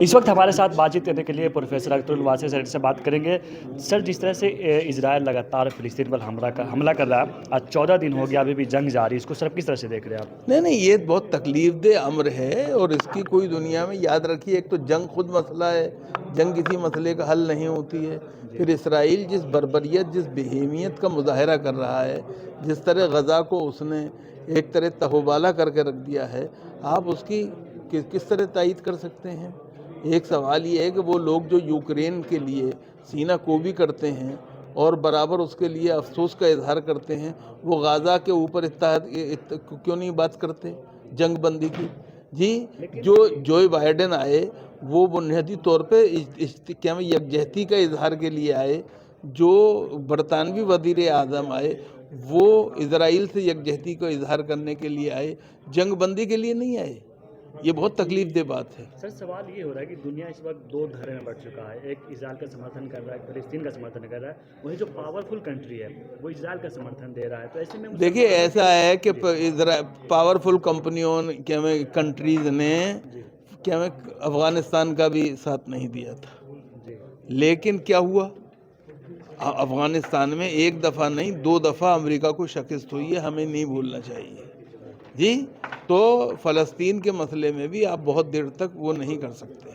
इस वक्त हमारे साथ बातचीत करने के लिए प्रोफेसर अख्तरुल वासी सर से बात करेंगे। सर, जिस तरह से इजराइल लगातार फिलिस्तीन पर हमला कर रहा है, आज 14 दिन हो गया, अभी भी जंग जारी, इसको सर किस तरह से देख रहे हैं आप? नहीं, ये बहुत तकलीफदेह अम्र है और इसकी कोई दुनिया में, याद रखिए, एक तो जंग खुद मसला है, जंग किसी मसले का हल नहीं होती है। फिर इसराइल जिस बर्बरियत, जिस बेहमियत का मुजाहरा कर रहा है, जिस तरह गज़ा को उसने एक तरह तहोबाला करके रख दिया है, आप उसकी किस तरह तायीद कर सकते हैं? एक सवाल ये है कि वो लोग जो यूक्रेन के लिए सीना कोबी करते हैं और बराबर उसके लिए अफसोस का इजहार करते हैं, वो गाज़ा के ऊपर क्यों नहीं बात करते जंग बंदी की? जी, जो बाइडेन आए वो बुनियादी तौर पे क्या में यकजहती का इजहार के लिए आए। जो बरतानवी वज़ीर आज़म आए वो इजराइल से यकजहती का इजहार करने के लिए आए, जंग बंदी के लिए नहीं आए। ये बहुत तकलीफदेह बात है। सर, सवाल ये हो रहा है कि दुनिया इस वक्त दो धड़े में बढ़ चुका है, एक इजराइल का समर्थन कर रहा है, फिलिस्तीन का समर्थन कर रहा है, वही जो पावरफुल कंट्री है वो इजराइल का समर्थन दे रहा है। तो ऐसे में देखिए, ऐसा है कि पावरफुल कंपनियों क्या में कंट्रीज़ ने क्या में अफ़गानिस्तान का भी साथ नहीं दिया था, लेकिन क्या हुआ? अफ़गानिस्तान में एक दफ़ा नहीं 2 दफ़ा अमेरिका को शिकस्त हुई है, हमें नहीं भूलना चाहिए जी। तो फ़लस्तीन के मसले में भी आप बहुत देर तक वो नहीं कर सकते।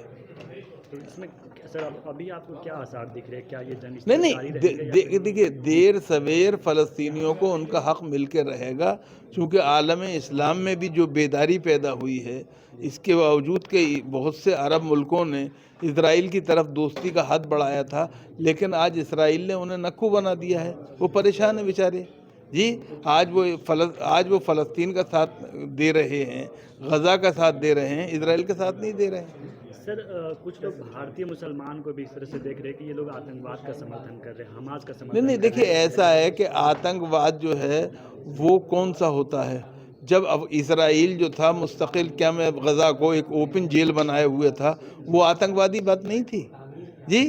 तो इसमें सर अभी आपको क्या आसार दिख रहे हैं? क्या ये जंग नहीं, देखिए, देर सवेर फ़लस्तीनियों को उनका हक़ मिल के रहेगा, क्योंकि आलम इस्लाम में भी जो बेदारी पैदा हुई है, इसके बावजूद कि बहुत से अरब मुल्कों ने इजराइल की तरफ दोस्ती का हाथ बढ़ाया था, लेकिन आज इसराइल ने उन्हें नक्कू बना दिया है। वो परेशान है बेचारे जी। आज वो फ़लस्तीन का साथ दे रहे हैं, गज़ा का साथ दे रहे हैं, इजराइल का साथ नहीं दे रहे हैं। सर, कुछ लोग भारतीय मुसलमान को भी इस तरह से देख रहे हैं कि ये लोग आतंकवाद का समर्थन कर रहे हैं, हमास का समर्थन नहीं, देखिए, ऐसा है कि आतंकवाद जो है वो कौन सा होता है? जब अब इसराइल जो था मुस्तकिल क्या में गज़ा को एक ओपन जेल बनाए हुए था, वो आतंकवादी बात नहीं थी जी।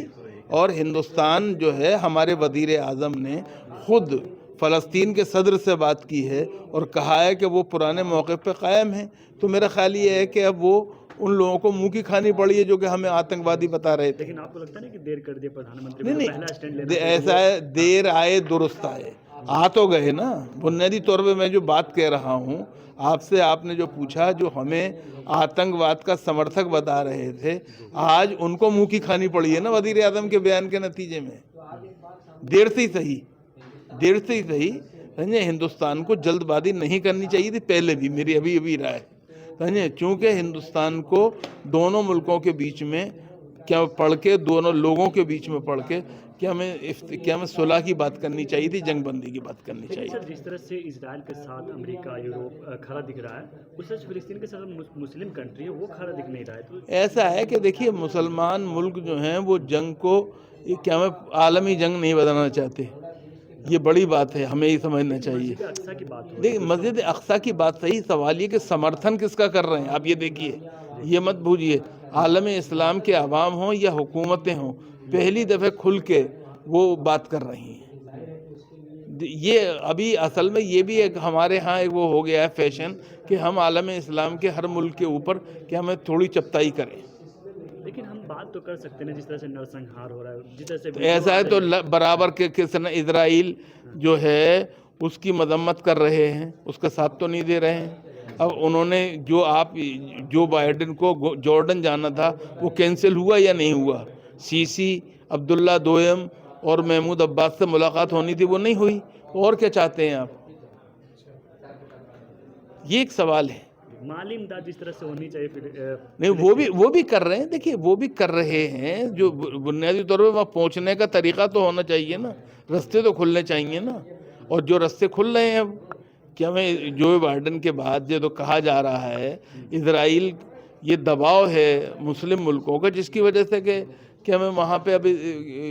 और हिंदुस्तान जो है, हमारे वज़ीर आज़म ने खुद फ़लस्तीन के सदर से बात की है और कहा है कि वो पुराने मौक़िफ़ पे कायम हैं। तो मेरा ख्याल ये है कि अब वो उन लोगों को मुँह की खानी पड़ी है जो कि हमें आतंकवादी बता रहे थे। लेकिन आपको लगता नहीं कि देर कर दिया प्रधानमंत्री? नहीं, ऐसा है, देर आए दुरुस्त आए, आ तो गए ना। बुनियादी तौर पे मैं जो बात कह रहा हूँ आपसे, आपने जो पूछा, जो हमें आतंकवाद का समर्थक बता रहे थे, आज उनको मुँह की खानी पड़ी है ना वज़ीर आज़म के बयान के नतीजे में। देर से ही सही समझे, हिंदुस्तान को जल्दबाजी नहीं करनी चाहिए थी पहले भी, मेरी अभी राय समझे। चूँकि हिंदुस्तान को दोनों मुल्कों के बीच में क्या पढ़ के, दोनों लोगों के बीच में पढ़ के क्या हमें सुलह की बात करनी चाहिए थी, जंग बंदी की बात करनी चाहिए। सर, जिस तरह से इजराइल के साथ अमेरिका, यूरोप खड़ा दिख रहा है, उस तरह फिलिस्तीन के साथ मुस्लिम कंट्री है वो खड़ा दिख नहीं रहा है। तो ऐसा है कि देखिए, मुसलमान मुल्क जो हैं वो जंग को क्या में आलमी जंग नहीं बनाना चाहते। ये बड़ी बात है, हमें ही समझना चाहिए। देखिए, मस्जिद अक्सा की बात सही, सवाल ये कि समर्थन किसका कर रहे हैं आप ये देखिए, ये मत भूलिए। आलम इस्लाम के अवाम हों या हुकूमतें हों, पहली दफ़े खुल के वो बात कर रही हैं। ये अभी असल में ये भी एक हमारे यहाँ एक वो हो गया है फैशन कि हम आलम इस्लाम के हर मुल्क के ऊपर कि हमें थोड़ी चपताई करें। लेकिन हम बात तो कर सकते हैं जिस तरह से नरसंहार हो रहा है, जिस तरह से ऐसा है तो बराबर के किसने इजराइल जो है उसकी मजम्मत कर रहे हैं, उसका साथ तो नहीं दे रहे हैं। अब उन्होंने जो बाइडेन को जॉर्डन जाना था वो कैंसिल हुआ या नहीं हुआ? सीसी, अब्दुल्ला दोयम और महमूद अब्बास से मुलाकात होनी थी, वो नहीं हुई। और क्या चाहते हैं आप? ये एक सवाल है। माली इमदाद जिस तरह से होनी चाहिए नहीं, वो भी कर रहे हैं। देखिए, वो भी कर रहे हैं, जो बुनियादी तौर पे वहाँ पहुँचने का तरीका तो होना चाहिए ना, रास्ते तो खुलने चाहिए ना। और जो रास्ते खुल रहे हैं अब क्या में जो बाइडेन के बाद जो तो कहा जा रहा है इजराइल ये दबाव है मुस्लिम मुल्कों का, जिसकी वजह से कि क्या में वहाँ पे अभी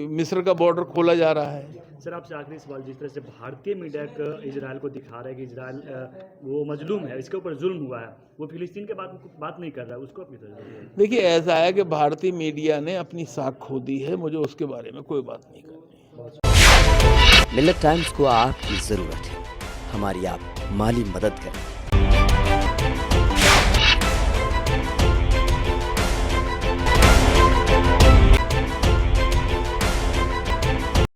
मिस्र का बॉर्डर खोला जा रहा है। सर, आपसे आखिरी सवाल, जिस तरह से भारतीय मीडिया इजराइल को दिखा रहा है कि इजराइल वो मजलूम है, इसके ऊपर जुल्म हुआ है, वो फिलिस्तीन के बात नहीं कर रहा है, उसको अपनी तरफ। देखिए, ऐसा है कि भारतीय मीडिया ने अपनी साख खो दी है, मुझे उसके बारे में कोई बात नहीं करनी। मिल्लत टाइम्स को आपकी ज़रूरत है, हमारी आप माली मदद करें।